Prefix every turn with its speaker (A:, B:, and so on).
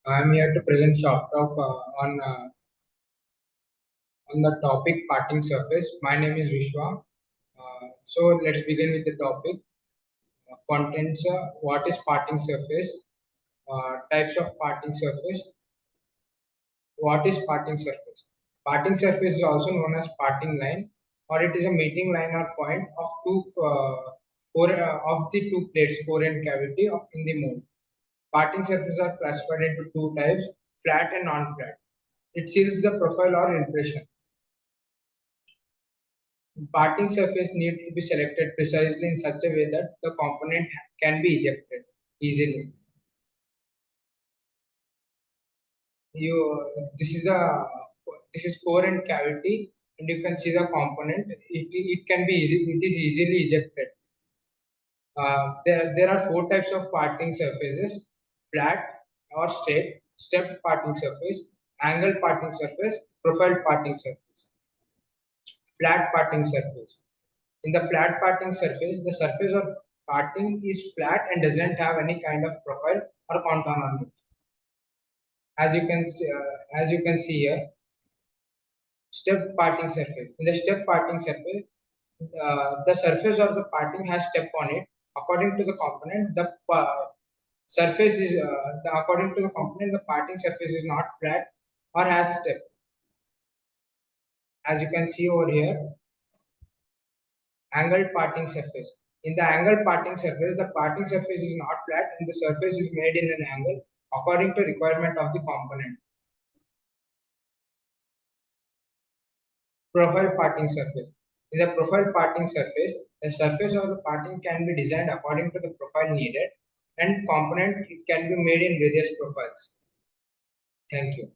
A: I'm here to present short talk on the topic parting surface. My name is Vishwa. So let's begin with the topic. Contents: what is parting surface? Types of parting surface. What is parting surface? Parting surface is also known as parting line, or it is a meeting line or point of of the two plates, core and cavity, in the mold. Parting surfaces are classified into two types: flat and non-flat. It seals the profile or impression. Parting surface needs to be selected precisely in such a way that the component can be ejected easily. This is core and cavity, and you can see the component. It can be easy. It is easily ejected. There are four types of parting surfaces: flat or straight, stepped parting surface, angled parting surface, profiled parting surface. Flat parting surface. In the flat parting surface, the surface of parting is flat and doesn't have any kind of profile or contour on it. As you can see here, step parting surface. In the step parting surface, the surface of the parting has step on it. According to the component, according to the component, the parting surface is not flat or has step. As you can see over here, angled parting surface. In the angled parting surface, the parting surface is not flat and the surface is made in an angle according to requirement of the component. Profile parting surface. In the profile parting surface, the surface of the parting can be designed according to the profile needed, and component it can be made in various profiles. Thank you.